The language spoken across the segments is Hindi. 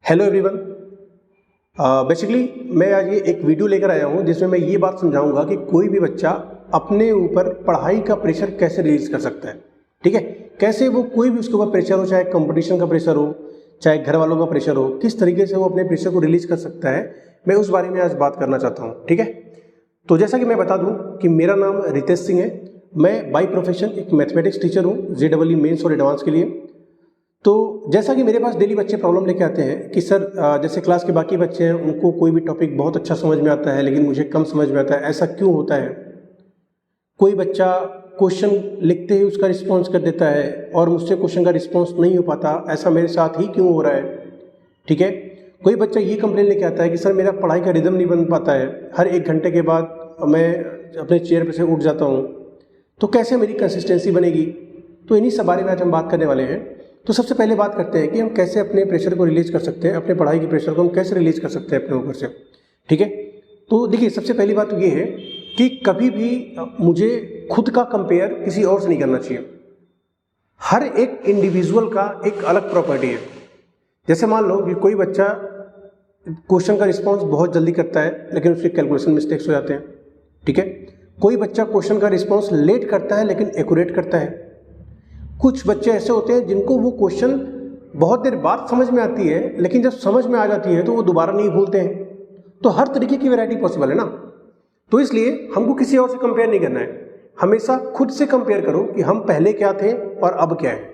Hello everyone. बेसिकली मैं आज ये एक वीडियो लेकर आया हूँ जिसमें मैं ये बात समझाऊंगा कि कोई भी बच्चा अपने ऊपर पढ़ाई का प्रेशर कैसे रिलीज कर सकता है। ठीक है, कैसे वो कोई भी उसके ऊपर प्रेशर हो, चाहे कंपटीशन का प्रेशर हो, चाहे घर वालों का प्रेशर हो, किस तरीके से वो अपने प्रेशर को रिलीज कर सकता है, मैं उस बारे में आज बात करना चाहता हूँ। ठीक है, तो जैसा कि मैं बता दूँ कि मेरा नाम रितेश सिंह है। मैं बाई प्रोफेशन एक मैथमेटिक्स टीचर हूँ, JEE मेंस और एडवांस के लिए। तो जैसा कि मेरे पास डेली बच्चे प्रॉब्लम लेके आते हैं कि सर जैसे क्लास के बाकी बच्चे हैं उनको कोई भी टॉपिक बहुत अच्छा समझ में आता है लेकिन मुझे कम समझ में आता है, ऐसा क्यों होता है। कोई बच्चा क्वेश्चन लिखते ही उसका रिस्पॉन्स कर देता है और मुझसे क्वेश्चन का रिस्पॉन्स नहीं हो पाता, ऐसा मेरे साथ ही क्यों हो रहा है। ठीक है, कोई बच्चा ये कंप्लेन लेके आता है कि सर मेरा पढ़ाई का रिदम नहीं बन पाता है, हर 1 घंटे के बाद मैं अपने चेयर पर से उठ जाता हूँ, तो कैसे मेरी कंसिस्टेंसी बनेगी। तो इन्हीं सब बारे में आज हम बात करने वाले हैं। तो सबसे पहले बात करते हैं कि हम कैसे अपने प्रेशर को रिलीज कर सकते हैं, अपने पढ़ाई के प्रेशर को हम कैसे रिलीज कर सकते हैं अपने ऊपर से। ठीक है, तो देखिए सबसे पहली बात तो ये है कि कभी भी मुझे खुद का कंपेयर किसी और से नहीं करना चाहिए। हर एक इंडिविजुअल का एक अलग प्रॉपर्टी है। जैसे मान लो कि कोई बच्चा क्वेश्चन का रिस्पॉन्स बहुत जल्दी करता है लेकिन उसके कैलकुलेशन मिस्टेक्स हो जाते हैं। ठीक है, कोई बच्चा क्वेश्चन का रिस्पॉन्स लेट करता है लेकिन एक्यूरेट करता है। कुछ बच्चे ऐसे होते हैं जिनको वो क्वेश्चन बहुत देर बाद समझ में आती है लेकिन जब समझ में आ जाती है तो वो दोबारा नहीं भूलते हैं। तो हर तरीके की वैरायटी पॉसिबल है ना। तो इसलिए हमको किसी और से कंपेयर नहीं करना है, हमेशा खुद से कंपेयर करो कि हम पहले क्या थे और अब क्या है।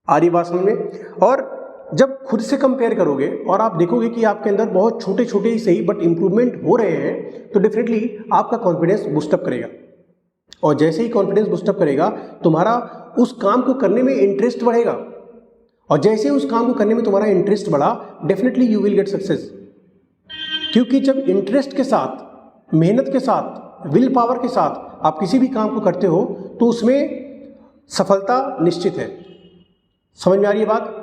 आ रही बात समझ में। और जब खुद से कंपेयर करोगे और आप देखोगे कि आपके अंदर बहुत छोटे छोटे ही सही बट इंप्रूवमेंट हो रहे हैं तो डेफिनेटली आपका कॉन्फिडेंस बूस्टअप करेगा। और जैसे ही कॉन्फिडेंस बूस्टअप करेगा तुम्हारा उस काम को करने में इंटरेस्ट बढ़ेगा, और जैसे ही उस काम को करने में तुम्हारा इंटरेस्ट बढ़ा definitely you will get success. क्योंकि जब इंटरेस्ट के साथ, मेहनत के साथ, विल पावर के साथ आप किसी भी काम को करते हो तो उसमें सफलता निश्चित है। समझ में आ रही है बात।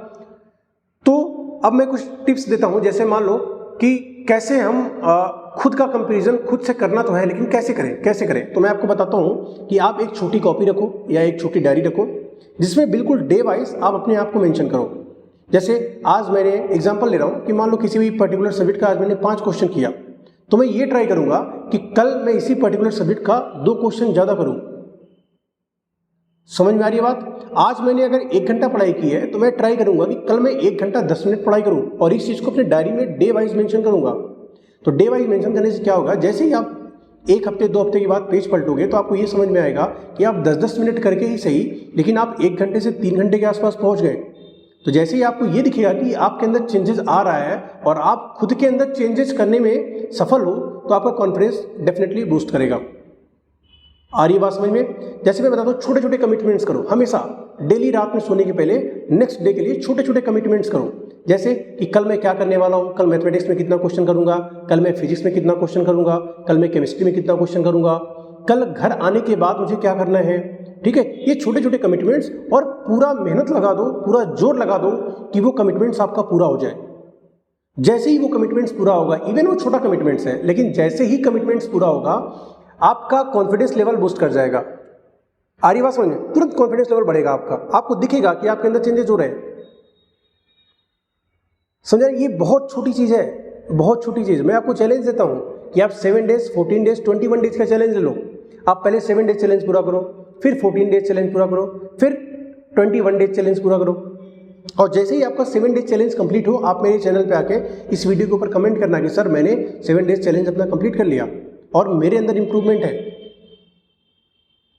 तो अब मैं कुछ टिप्स देता हूं। जैसे मान लो कि कैसे हम खुद का कंपैरिजन खुद से करना तो है लेकिन कैसे करें। तो मैं आपको बताता हूं कि आप एक छोटी कॉपी रखो या एक छोटी डायरी रखो जिसमें बिल्कुल डे वाइज आप अपने आप को मेंशन करो। जैसे आज मैंने एग्जांपल ले रहा हूं कि मान लो किसी भी पर्टिकुलर सब्जेक्ट का आज मैंने 5 क्वेश्चन किया, तो मैं ये ट्राई करूंगा कि कल मैं इसी पर्टिकुलर सब्जेक्ट का 2 क्वेश्चन ज्यादा करूं। समझ में आ रही है बात। आज मैंने अगर 1 घंटा पढ़ाई की है तो मैं ट्राई करूंगा कि कल मैं 1 घंटा 10 मिनट पढ़ाई करूं और इस चीज को अपने डायरी में डे वाइज मेंशन करूंगा। तो डे वाइज मेंशन करने से क्या होगा, जैसे ही आप 1 हफ्ते 2 हफ्ते के बाद पेज पलटोगे तो आपको ये समझ में आएगा कि आप 10-10 मिनट करके ही सही लेकिन आप 1 घंटे से 3 घंटे के आसपास पहुंच गए। तो जैसे ही आपको ये दिखेगा कि आपके अंदर चेंजेस आ रहा है और आप खुद के अंदर चेंजेस करने में सफल हो तो आपका कॉन्फिडेंस डेफिनेटली बूस्ट करेगा। आ रही बात समझ में। जैसे मैं बताता हूँ छोटे छोटे कमिटमेंट्स करो। हमेशा डेली रात में सोने के पहले नेक्स्ट डे के लिए छोटे छोटे कमिटमेंट्स करो। जैसे कि कल मैं क्या करने वाला हूँ, कल मैथमेटिक्स में कितना क्वेश्चन करूंगा, कल मैं फिजिक्स में कितना क्वेश्चन करूंगा, कल मैं केमिस्ट्री में कितना क्वेश्चन करूंगा, कल घर आने के बाद मुझे क्या करना है। ठीक है, ये छोटे छोटे कमिटमेंट्स और पूरा मेहनत लगा दो, पूरा जोर लगा दो कि वो कमिटमेंट्स आपका पूरा हो जाए। जैसे ही वो कमिटमेंट्स पूरा होगा, इवन वो छोटा कमिटमेंट्स है लेकिन जैसे ही कमिटमेंट्स पूरा होगा आपका कॉन्फिडेंस लेवल बूस्ट कर जाएगा। आ रही बात समझ में। तुरंत कॉन्फिडेंस लेवल बढ़ेगा आपका, आपको दिखेगा कि आपके अंदर चेंजेस हो रहे हैं। समझा, ये बहुत छोटी चीज है, बहुत छोटी चीज। मैं आपको चैलेंज देता हूं कि आप 7 डेज, 14 डेज, 21 डेज का चैलेंज ले लो। आप पहले 7 डेज चैलेंज पूरा करो, फिर 14 डेज चैलेंज पूरा करो, फिर 21 डेज चैलेंज पूरा करो। और जैसे ही आपका 7 डेज चैलेंज कंप्लीट हो आप मेरे चैनल पे आके इस वीडियो के ऊपर कमेंट करना कि सर मैंने 7 डेज चैलेंज अपना कंप्लीट कर लिया और मेरे अंदर इंप्रूवमेंट है।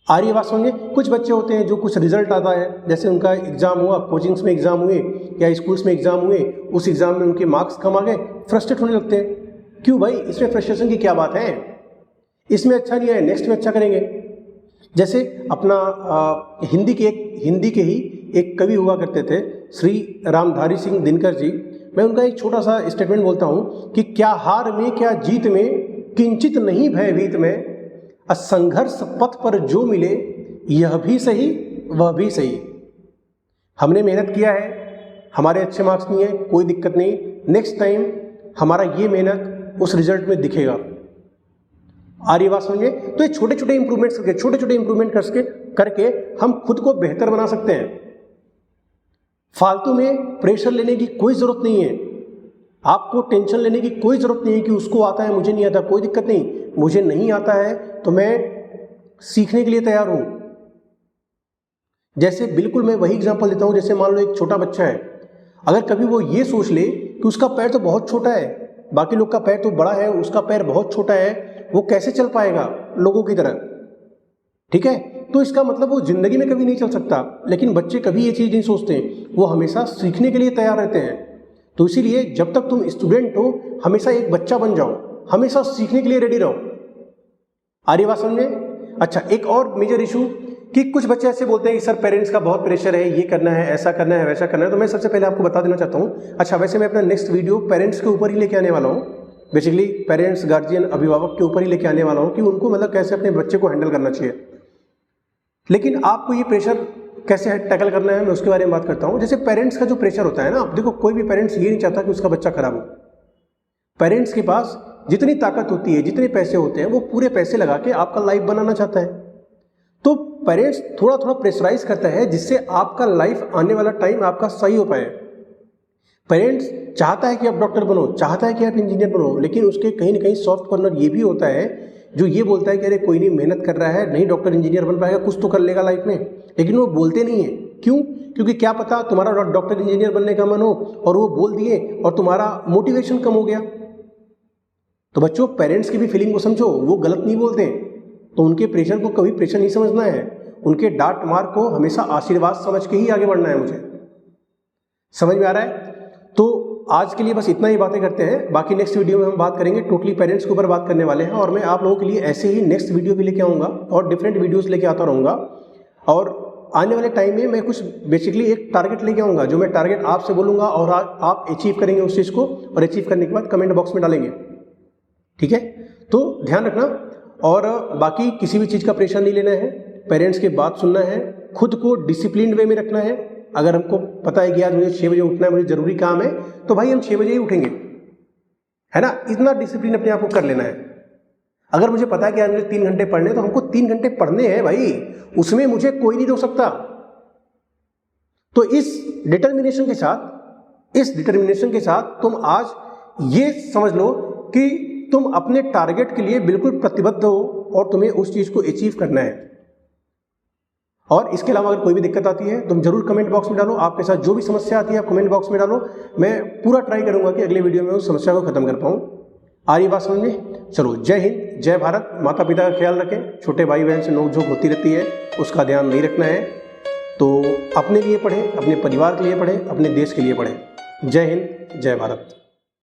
आ रही है बात समझिए। कुछ बच्चे होते हैं जो कुछ रिजल्ट आता है, जैसे उनका एग्जाम हुआ, कोचिंग्स में एग्जाम हुए या स्कूल्स में एग्जाम हुए, उस एग्जाम में उनके मार्क्स कम आ गए, फ्रस्ट्रेट होने लगते हैं। क्यों भाई, इसमें फ्रस्ट्रेशन की क्या बात है, इसमें अच्छा नहीं है, नेक्स्ट में अच्छा करेंगे। जैसे अपना हिंदी के ही एक कवि हुआ करते थे, श्री रामधारी सिंह दिनकर जी। मैं उनका एक छोटा सा स्टेटमेंट बोलता हूँ कि क्या हार में क्या जीत में किंचित नहीं भयभीत में, असंघर्ष पथ पर जो मिले यह भी सही वह भी सही। हमने मेहनत किया है, हमारे अच्छे मार्क्स नहीं है, कोई दिक्कत नहीं, नेक्स्ट टाइम हमारा ये मेहनत उस रिजल्ट में दिखेगा। आ रही बात समझिए। तो ये छोटे छोटे इंप्रूवमेंट्स करके, छोटे छोटे इंप्रूवमेंट करके हम खुद को बेहतर बना सकते हैं। फालतू में प्रेशर लेने की कोई जरूरत नहीं है। आपको टेंशन लेने की कोई ज़रूरत नहीं है कि उसको आता है मुझे नहीं आता, कोई दिक्कत नहीं। मुझे नहीं आता है तो मैं सीखने के लिए तैयार हूँ। जैसे बिल्कुल मैं वही एग्जांपल देता हूँ, जैसे मान लो एक छोटा बच्चा है, अगर कभी वो ये सोच ले कि उसका पैर तो बहुत छोटा है, बाकी लोग का पैर तो बड़ा है, उसका पैर बहुत छोटा है, वो कैसे चल पाएगा लोगों की तरह, ठीक है, तो इसका मतलब वो जिंदगी में कभी नहीं चल सकता। लेकिन बच्चे कभी ये चीज़ नहीं सोचते, वो हमेशा सीखने के लिए तैयार रहते हैं। तो इसीलिए जब तक तुम स्टूडेंट हो हमेशा एक बच्चा बन जाओ, हमेशा सीखने के लिए रेडी रहो। आ रही बात समझे? अच्छा, एक और मेजर इशू कि कुछ बच्चे ऐसे बोलते हैं कि सर पेरेंट्स का बहुत प्रेशर है, ये करना है, ऐसा करना है, वैसा करना है। तो मैं सबसे पहले आपको बता देना चाहता हूँ, अच्छा वैसे मैं अपना नेक्स्ट वीडियो पेरेंट्स के ऊपर ही लेके आने वाला हूँ, बेसिकली पेरेंट्स, गार्जियन, अभिभावक के ऊपर ही लेके आने वाला हूँ कि उनको मतलब कैसे अपने बच्चे को हैंडल करना चाहिए। लेकिन आपको ये प्रेशर कैसे टैकल करना है मैं उसके बारे में बात करता हूँ। जैसे पेरेंट्स का जो प्रेशर होता है ना, देखो कोई भी पेरेंट्स ये नहीं चाहता कि उसका बच्चा खराब हो। पेरेंट्स के पास जितनी ताकत होती है, जितने पैसे होते हैं, वो पूरे पैसे लगा के आपका लाइफ बनाना चाहता है। तो पेरेंट्स थोड़ा थोड़ा प्रेशराइज करता है जिससे आपका लाइफ आने वाला टाइम आपका सही हो पाए। पेरेंट्स चाहता है कि आप डॉक्टर बनो, चाहता है कि आप इंजीनियर बनो, लेकिन उसके कहीं ना कहीं सॉफ्ट कॉर्नर ये भी होता है जो ये बोलता है कि अरे कोई नहीं, मेहनत कर रहा है, नहीं डॉक्टर इंजीनियर बन पाएगा, कुछ तो कर लेगा लाइफ में। लेकिन वो बोलते नहीं है। क्यों? क्योंकि क्या पता तुम्हारा डॉक्टर इंजीनियर बनने का मन हो और वो बोल दिए और तुम्हारा मोटिवेशन कम हो गया। तो बच्चों, पेरेंट्स की भी फीलिंग को समझो, वो गलत नहीं बोलते। तो उनके प्रेशर को कभी प्रेशर नहीं समझना है, उनके डांट मार को हमेशा आशीर्वाद समझ के ही आगे बढ़ना है। मुझे समझ में आ रहा है? तो आज के लिए बस इतना ही बातें करते हैं। बाकी नेक्स्ट वीडियो में हम बात करेंगे, टोटली पेरेंट्स के ऊपर बात करने वाले हैं। और मैं आप लोगों के लिए ऐसे ही नेक्स्ट वीडियो भी लेके आऊँगा और डिफरेंट वीडियोज़ लेके आता रहूँगा। और आने वाले टाइम में मैं कुछ बेसिकली एक टारगेट लेके आऊँगा, जो मैं टारगेट आपसे बोलूँगा और आप अचीव करेंगे उस चीज़ को, और अचीव करने के बाद कमेंट बॉक्स में डालेंगे, ठीक है? तो ध्यान रखना। और बाकी किसी भी चीज़ का प्रेशर नहीं लेना है, पेरेंट्स की बात सुनना है, खुद को डिसिप्लिन वे में रखना है। अगर हमको पता है कि आज मुझे 6 बजे उठना है, मुझे ज़रूरी काम है, तो भाई हम 6 बजे ही उठेंगे, है ना? इतना डिसिप्लिन अपने आप को कर लेना है। अगर मुझे पता है कि आज मुझे 3 घंटे पढ़ने, तो हमको 3 घंटे पढ़ने हैं भाई, उसमें मुझे कोई नहीं रोक सकता। तो इस डिटर्मिनेशन के साथ तुम आज ये समझ लो कि तुम अपने टारगेट के लिए बिल्कुल प्रतिबद्ध हो और तुम्हें उस चीज़ को अचीव करना है। और इसके अलावा अगर कोई भी दिक्कत आती है तुम जरूर कमेंट बॉक्स में डालो। आपके साथ जो भी समस्या आती है आप कमेंट बॉक्स में डालो, मैं पूरा ट्राई करूंगा कि अगले वीडियो में उस समस्या को खत्म कर पाऊँ। आ रही बात समझ में? चलो, जय हिंद, जय भारत। माता पिता का ख्याल रखें, छोटे भाई बहन से नोकझोंक होती रहती है, उसका ध्यान नहीं रखना है। तो अपने लिए पढ़ें, अपने परिवार के लिए पढ़ें, अपने देश के लिए पढ़ें। जय हिंद, जय भारत।